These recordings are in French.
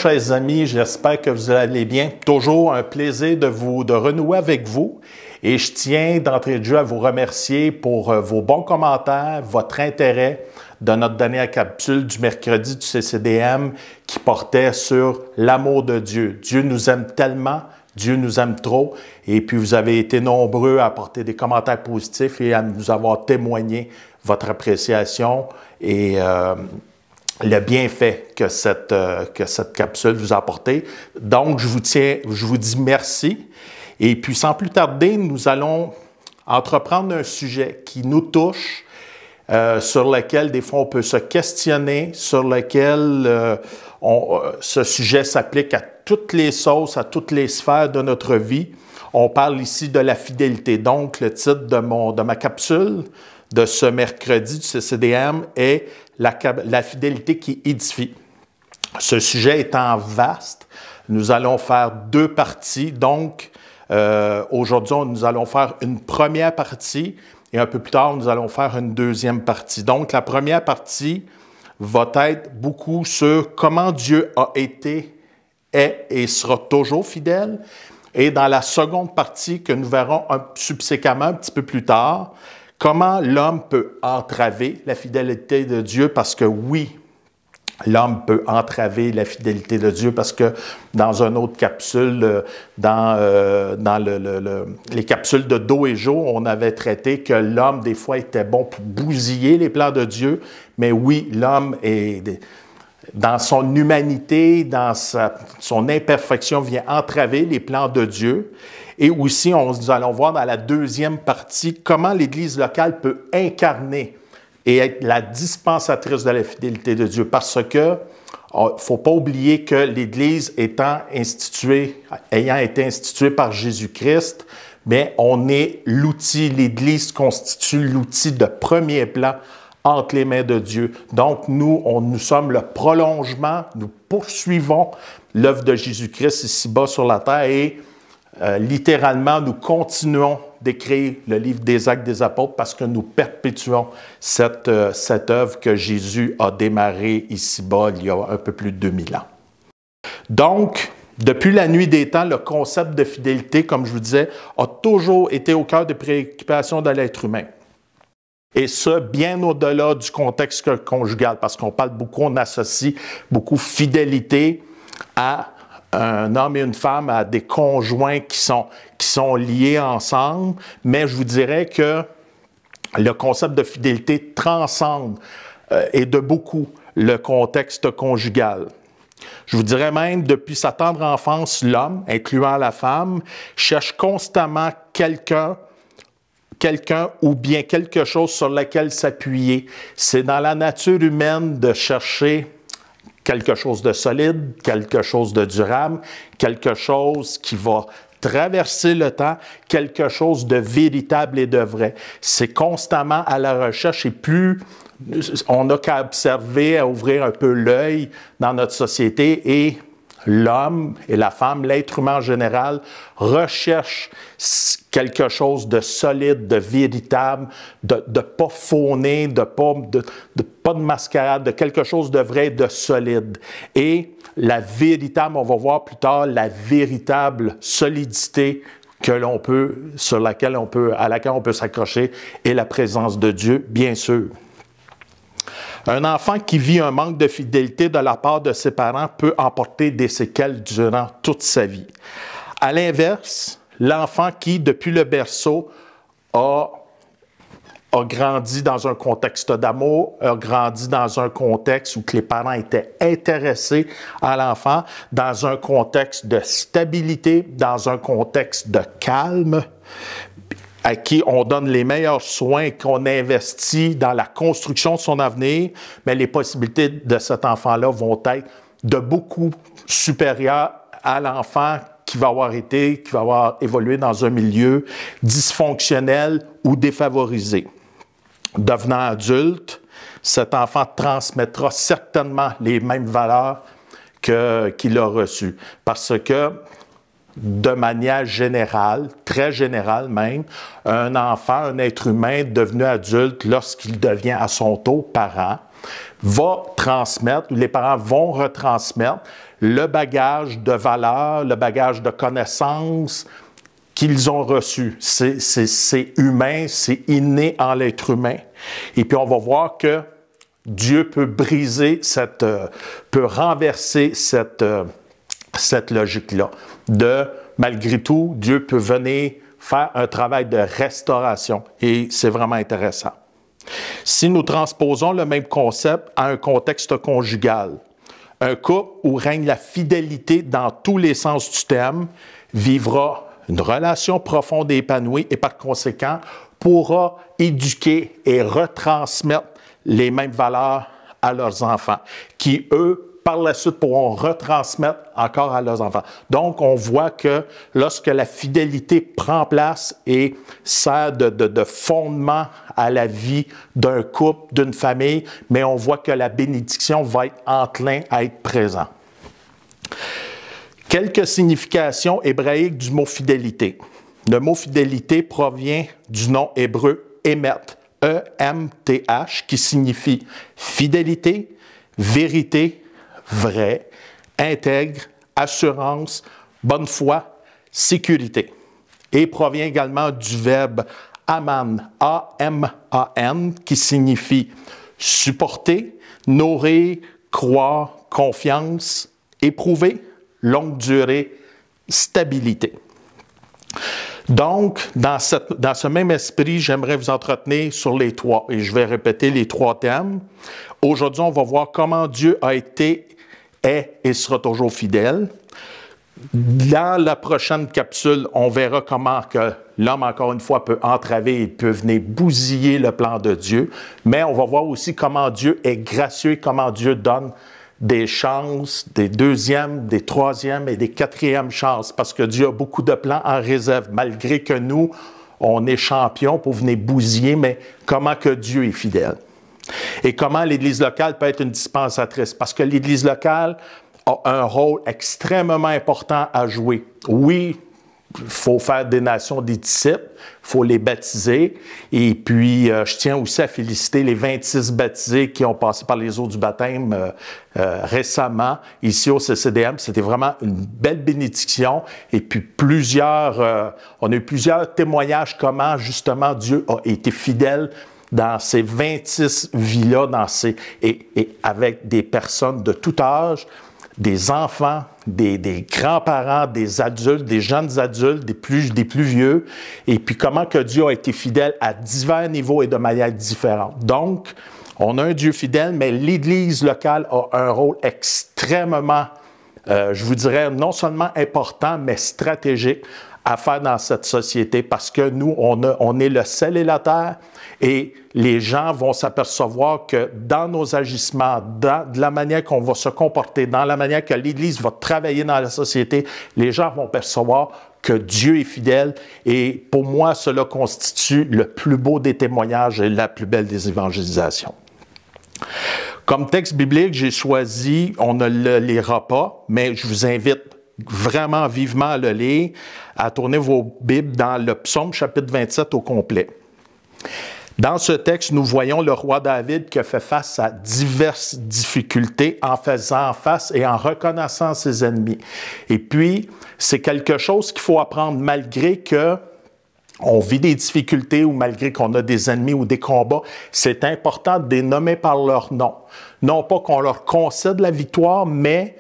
chers amis, j'espère que vous allez bien. Toujours un plaisir de renouer avec vous. Et je tiens d'entrée de jeu à vous remercier pour vos bons commentaires, votre intérêt de notre dernière capsule du mercredi du CCDM qui portait sur l'amour de Dieu. Dieu nous aime tellement, Dieu nous aime trop. Et puis vous avez été nombreux à apporter des commentaires positifs et à nous avoir témoigné votre appréciation et le bienfait que cette capsule vous a apporté. Donc, je vous dis merci. Et puis, sans plus tarder, nous allons entreprendre un sujet qui nous touche, sur lequel, des fois, on peut se questionner, sur lequel ce sujet s'applique à toutes les sauces, à toutes les sphères de notre vie. On parle ici de la fidélité. Donc, le titre de ma capsule de ce mercredi du CCDM est la fidélité qui édifie. Ce sujet étant vaste, nous allons faire deux parties. Donc, aujourd'hui, nous allons faire une première partie et un peu plus tard, nous allons faire une deuxième partie. Donc, la première partie va être beaucoup sur comment Dieu a été, est et sera toujours fidèle. Et dans la seconde partie que nous verrons subséquemment un petit peu plus tard, comment l'homme peut entraver la fidélité de Dieu, parce que oui, l'homme peut entraver la fidélité de Dieu, parce que dans une autre capsule, dans les capsules de Do et Jo, on avait traité que l'homme, des fois, était bon pour bousiller les plans de Dieu. Mais oui, l'homme est, dans son humanité, dans son imperfection, vient entraver les plans de Dieu. Et aussi, nous allons voir dans la deuxième partie comment l'Église locale peut incarner et être la dispensatrice de la fidélité de Dieu. Parce que il ne faut pas oublier que l'Église ayant été instituée par Jésus-Christ, mais on est l'outil, l'Église constitue l'outil de premier plan entre les mains de Dieu. Donc, nous sommes le prolongement, nous poursuivons l'œuvre de Jésus-Christ ici-bas sur la terre et littéralement, nous continuons d'écrire le livre des Actes des Apôtres parce que nous perpétuons cette œuvre que Jésus a démarrée ici-bas il y a un peu plus de 2000 ans. Donc, depuis la nuit des temps, le concept de fidélité, comme je vous disais, a toujours été au cœur des préoccupations de l'être humain. Et ce, bien au-delà du contexte conjugal, parce qu'on parle beaucoup, on associe beaucoup fidélité à un homme et une femme, à des conjoints qui sont liés ensemble, mais je vous dirais que le concept de fidélité transcende et de beaucoup le contexte conjugal. Je vous dirais même, depuis sa tendre enfance, l'homme, incluant la femme, cherche constamment quelqu'un ou bien quelque chose sur lequel s'appuyer. C'est dans la nature humaine de chercher quelque chose de solide, quelque chose de durable, quelque chose qui va traverser le temps, quelque chose de véritable et de vrai. C'est constamment à la recherche et plus on n'a qu'à observer, à ouvrir un peu l'œil dans notre société et l'homme et la femme, l'être humain en général, recherche quelque chose de solide, de véritable, de pas fauné, de pas de mascarade, de quelque chose de vrai, de solide. Et la véritable, on va voir plus tard, la véritable solidité à laquelle on peut s'accrocher est la présence de Dieu, bien sûr. Un enfant qui vit un manque de fidélité de la part de ses parents peut emporter des séquelles durant toute sa vie. À l'inverse, l'enfant qui, depuis le berceau, a grandi dans un contexte d'amour, a grandi dans un contexte où les parents étaient intéressés à l'enfant, dans un contexte de stabilité, dans un contexte de calme, à qui on donne les meilleurs soins, qu'on investit dans la construction de son avenir, mais les possibilités de cet enfant-là vont être de beaucoup supérieures à l'enfant qui va avoir évolué dans un milieu dysfonctionnel ou défavorisé. Devenant adulte, cet enfant transmettra certainement les mêmes valeurs qu'il a reçues. Parce que de manière générale, très générale même, un enfant, un être humain devenu adulte, lorsqu'il devient à son tour parent, va transmettre, les parents vont retransmettre le bagage de valeurs, le bagage de connaissances qu'ils ont reçu. C'est humain, c'est inné en l'être humain. Et puis on va voir que Dieu peut briser peut renverser cette logique-là. Malgré tout, Dieu peut venir faire un travail de restauration. Et c'est vraiment intéressant. Si nous transposons le même concept à un contexte conjugal, un couple où règne la fidélité dans tous les sens du terme vivra une relation profonde et épanouie et par conséquent pourra éduquer et retransmettre les mêmes valeurs à leurs enfants, qui, eux, par la suite, pourront retransmettre encore à leurs enfants. Donc, on voit que lorsque la fidélité prend place et sert de fondement à la vie d'un couple, d'une famille, mais on voit que la bénédiction va être enclin à être présente. Quelques significations hébraïques du mot fidélité. Le mot fidélité provient du nom hébreu Emet, E-M-T-H, qui signifie fidélité, vérité, vrai, intègre, assurance, bonne foi, sécurité. Et provient également du verbe aman, A-M-A-N, qui signifie supporter, nourrir, croire, confiance, éprouver, longue durée, stabilité. Donc, dans ce même esprit, j'aimerais vous entretenir sur les trois, et je vais répéter les trois thèmes. Aujourd'hui, on va voir comment Dieu a été, est et sera toujours fidèle. Dans la prochaine capsule, on verra comment que l'homme, encore une fois, peut entraver et peut venir bousiller le plan de Dieu. Mais on va voir aussi comment Dieu est gracieux, comment Dieu donne des chances, des deuxièmes, des troisièmes et des quatrièmes chances, parce que Dieu a beaucoup de plans en réserve, malgré que nous, on est champions pour venir bousiller, mais comment que Dieu est fidèle. Et comment l'Église locale peut être une dispensatrice, parce que l'Église locale a un rôle extrêmement important à jouer. Oui, il faut faire des nations des disciples, il faut les baptiser. Et puis, je tiens aussi à féliciter les 26 baptisés qui ont passé par les eaux du baptême récemment, ici au CCDM. C'était vraiment une belle bénédiction. Et puis, on a eu plusieurs témoignages comment, justement, Dieu a été fidèle dans ces 26 vies-là, et avec des personnes de tout âge, des enfants, des grands-parents, des adultes, des jeunes adultes, des plus vieux, et puis comment que Dieu a été fidèle à divers niveaux et de manière différente. Donc, on a un Dieu fidèle, mais l'Église locale a un rôle extrêmement, je vous dirais, non seulement important, mais stratégique à faire dans cette société, parce que nous, on est le sel et la terre, et les gens vont s'apercevoir que dans nos agissements, de la manière qu'on va se comporter, dans la manière que l'Église va travailler dans la société, les gens vont percevoir que Dieu est fidèle, et pour moi, cela constitue le plus beau des témoignages et la plus belle des évangélisations. Comme texte biblique, j'ai choisi, on ne le lira pas, mais je vous invite vraiment vivement à le lire, à tourner vos Bibles dans le Psaume chapitre 27 au complet. Dans ce texte, nous voyons le roi David qui a fait face à diverses difficultés en faisant face et en reconnaissant ses ennemis. Et puis, c'est quelque chose qu'il faut apprendre malgré que on vit des difficultés ou malgré qu'on a des ennemis ou des combats. C'est important de les nommer par leur nom. Non pas qu'on leur concède la victoire, mais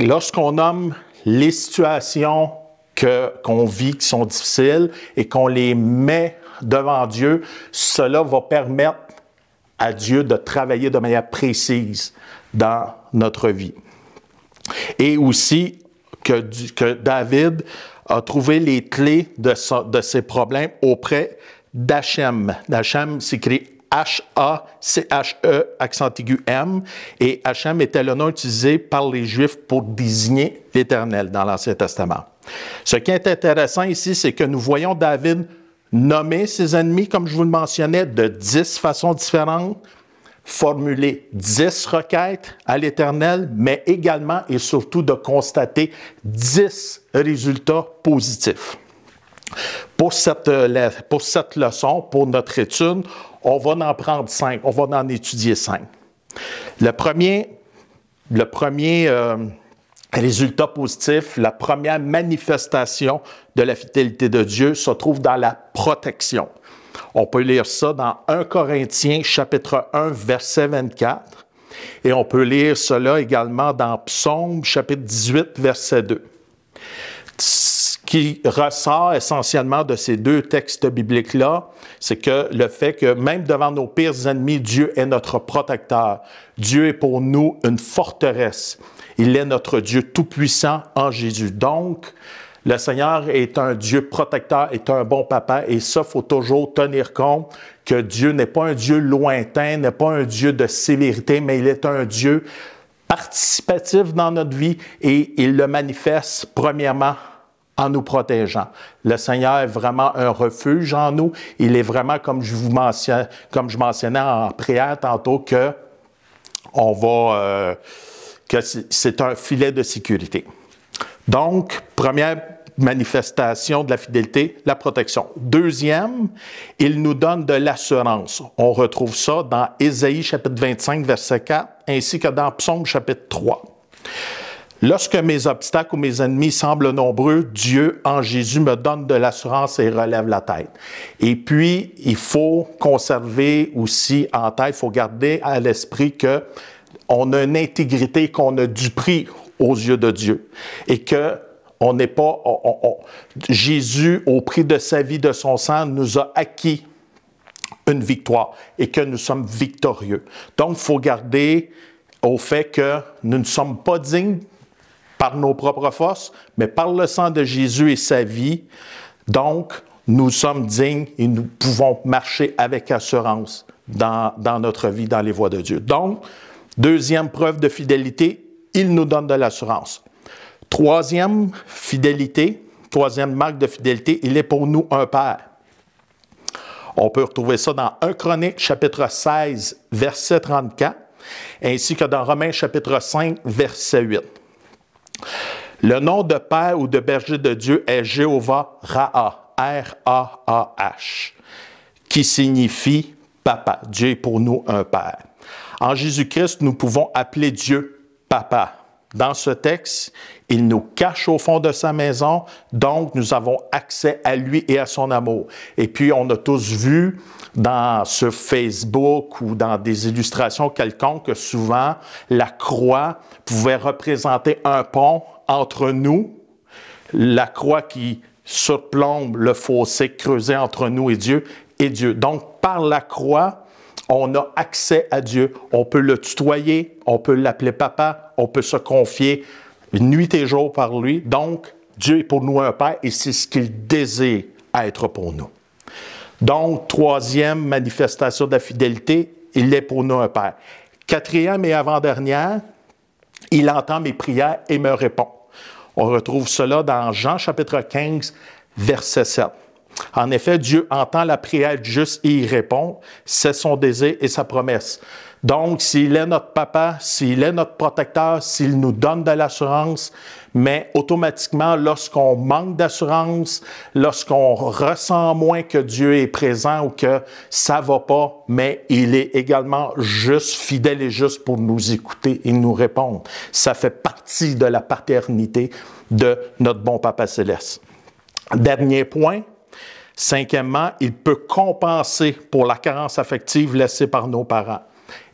lorsqu'on nomme les situations qu'on vit qui sont difficiles et qu'on les met devant Dieu, cela va permettre à Dieu de travailler de manière précise dans notre vie. Et aussi que David a trouvé les clés de ses problèmes auprès d'Hachem. Hachem s'écrit H-A-C-H-E, accent aigu M, et Hachem était le nom utilisé par les Juifs pour désigner l'Éternel dans l'Ancien Testament. Ce qui est intéressant ici, c'est que nous voyons David nommer ses ennemis, comme je vous le mentionnais, de 10 façons différentes, formuler 10 requêtes à l'Éternel, mais également et surtout de constater 10 résultats positifs. Pour cette leçon, pour notre étude, on va en prendre 5, on va en étudier 5. Le premier Résultat positif, la première manifestation de la fidélité de Dieu se trouve dans la protection. On peut lire ça dans 1 Corinthiens, chapitre 1, verset 24. Et on peut lire cela également dans Psaume, chapitre 18, verset 2. Ce qui ressort essentiellement de ces deux textes bibliques-là, c'est que le fait que même devant nos pires ennemis, Dieu est notre protecteur. Dieu est pour nous une forteresse. Il est notre Dieu tout-puissant en Jésus. Donc, le Seigneur est un Dieu protecteur, est un bon papa, et ça, il faut toujours tenir compte que Dieu n'est pas un Dieu lointain, n'est pas un Dieu de sévérité, mais il est un Dieu participatif dans notre vie et il le manifeste premièrement en nous protégeant. Le Seigneur est vraiment un refuge en nous. Il est vraiment, comme je mentionnais en prière tantôt, que c'est un filet de sécurité. Donc, première manifestation de la fidélité, la protection. Deuxième, il nous donne de l'assurance. On retrouve ça dans Ésaïe chapitre 25, verset 4, ainsi que dans Psaume chapitre 3. Lorsque mes obstacles ou mes ennemis semblent nombreux, Dieu, en Jésus, me donne de l'assurance et relève la tête. Et puis, il faut conserver aussi en tête, il faut garder à l'esprit que on a une intégrité, qu'on a du prix aux yeux de Dieu. Et que on n'est pas... Jésus, au prix de sa vie, de son sang, nous a acquis une victoire et que nous sommes victorieux. Donc, il faut garder au fait que nous ne sommes pas dignes par nos propres forces, mais par le sang de Jésus et sa vie. Donc, nous sommes dignes et nous pouvons marcher avec assurance dans notre vie, dans les voies de Dieu. Donc, deuxième preuve de fidélité, il nous donne de l'assurance. Troisième marque de fidélité, il est pour nous un Père. On peut retrouver ça dans 1 Chronique, chapitre 16, verset 34, ainsi que dans Romains, chapitre 5, verset 8. Le nom de Père ou de berger de Dieu est Jéhovah Raha, R-A-A-H, qui signifie Papa. Dieu est pour nous un Père. En Jésus-Christ, nous pouvons appeler Dieu Papa. Dans ce texte, il nous cache au fond de sa maison, donc nous avons accès à lui et à son amour. Et puis, on a tous vu sur Facebook ou dans des illustrations quelconques que souvent, la croix pouvait représenter un pont entre nous, la croix qui surplombe le fossé creusé entre nous et Dieu. Donc, par la croix, on a accès à Dieu. On peut le tutoyer, on peut l'appeler papa, on peut se confier nuit et jour par lui. Donc, Dieu est pour nous un Père et c'est ce qu'il désire être pour nous. Donc, troisième manifestation de la fidélité, il est pour nous un Père. Quatrième et avant-dernière, il entend mes prières et me répond. On retrouve cela dans Jean chapitre 15, verset 7. En effet, Dieu entend la prière du juste et il répond. C'est son désir et sa promesse. Donc, s'il est notre papa, s'il est notre protecteur, s'il nous donne de l'assurance, mais automatiquement, lorsqu'on manque d'assurance, lorsqu'on ressent moins que Dieu est présent ou que ça va pas, mais il est également juste, fidèle et juste pour nous écouter et nous répondre. Ça fait partie de la paternité de notre bon Papa Céleste. Dernier point. Cinquièmement, il peut compenser pour la carence affective laissée par nos parents.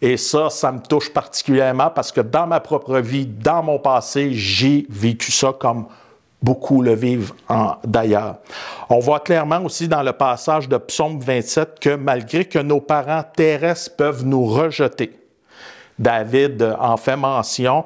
Et ça me touche particulièrement parce que dans ma propre vie, dans mon passé, j'ai vécu ça comme beaucoup le vivent d'ailleurs. On voit clairement aussi dans le passage de Psaume 27 que malgré que nos parents terrestres peuvent nous rejeter, David en fait mention,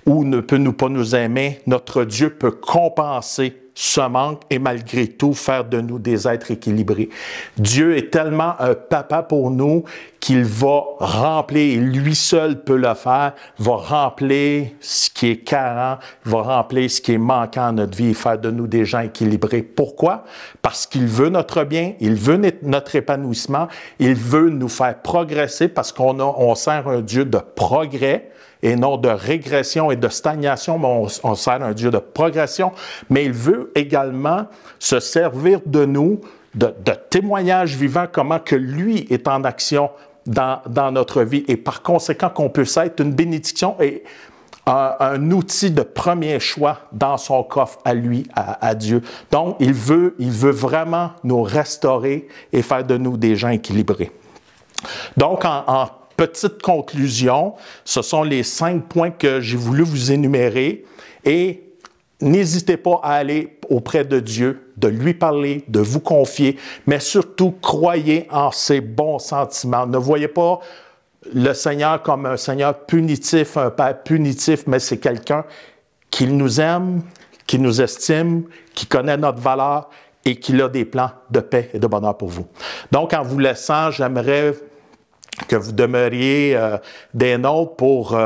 ou ne peut pas nous aimer, notre Dieu peut compenser ce manque et malgré tout faire de nous des êtres équilibrés. Dieu est tellement un papa pour nous qu'il va remplir, et lui seul peut le faire, va remplir ce qui est carent, va remplir ce qui est manquant dans notre vie et faire de nous des gens équilibrés. Pourquoi? Parce qu'il veut notre bien, il veut notre épanouissement, il veut nous faire progresser parce qu'on sert un Dieu de progrès, et non de régression et de stagnation, mais on sert un Dieu de progression, mais il veut également se servir de nous, de témoignages vivants, comment que lui est en action dans notre vie, et par conséquent qu'on puisse être une bénédiction et un outil de premier choix dans son coffre à lui, à Dieu. Donc, il veut vraiment nous restaurer et faire de nous des gens équilibrés. Donc, en petite conclusion, ce sont les 5 points que j'ai voulu vous énumérer et n'hésitez pas à aller auprès de Dieu, de lui parler, de vous confier, mais surtout, croyez en ses bons sentiments. Ne voyez pas le Seigneur comme un Seigneur punitif, un Père punitif, mais c'est quelqu'un qui nous aime, qui nous estime, qui connaît notre valeur et qui a des plans de paix et de bonheur pour vous. Donc, en vous laissant, j'aimerais que vous demeuriez des nôtres pour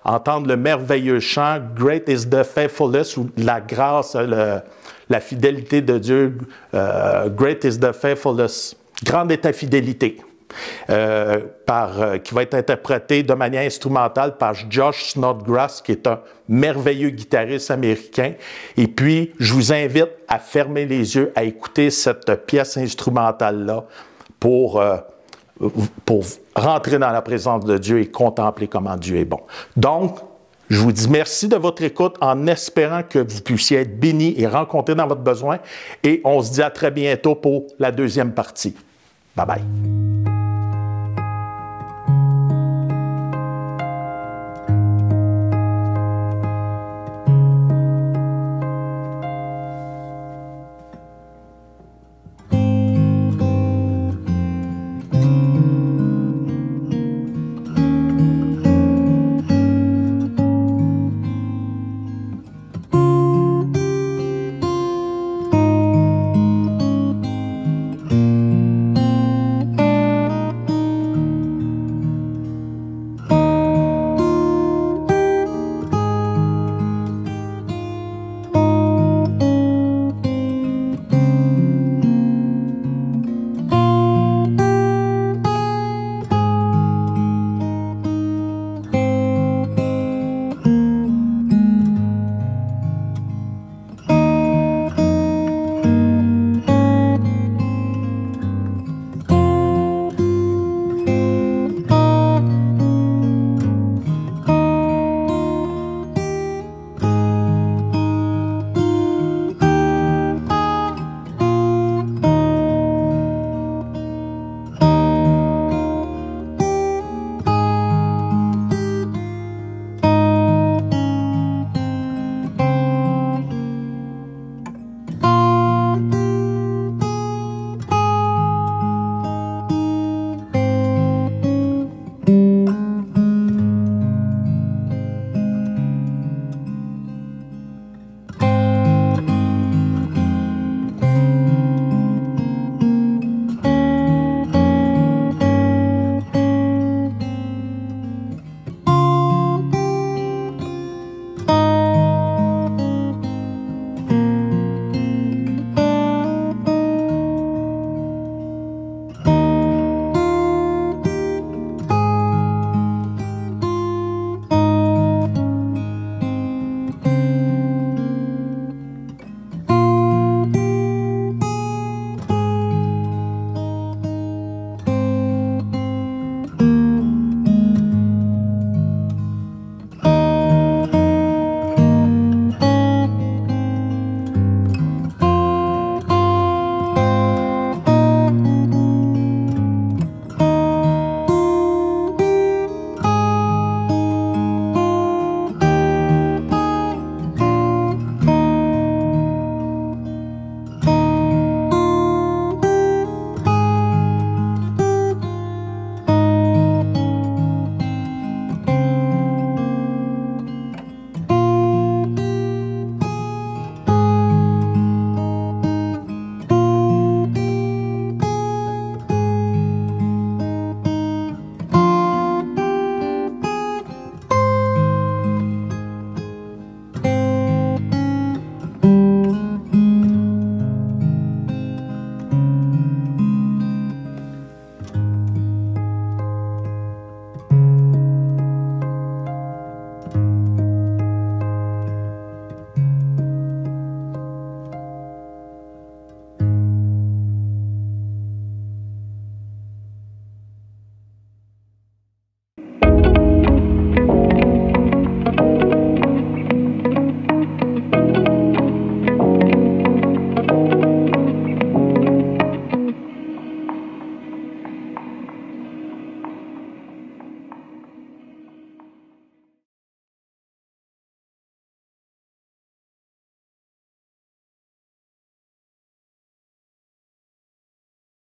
entendre le merveilleux chant « Great is the faithfulness » ou la grâce, la fidélité de Dieu. « Great is the faithfulness ». Grande est ta fidélité. Qui va être interprété de manière instrumentale par Josh Snodgrass, qui est un merveilleux guitariste américain. Et puis, je vous invite à fermer les yeux, à écouter cette pièce instrumentale-là pour rentrer dans la présence de Dieu et contempler comment Dieu est bon. Donc, je vous dis merci de votre écoute en espérant que vous puissiez être bénis et rencontrés dans votre besoin. Et on se dit à très bientôt pour la deuxième partie. Bye bye.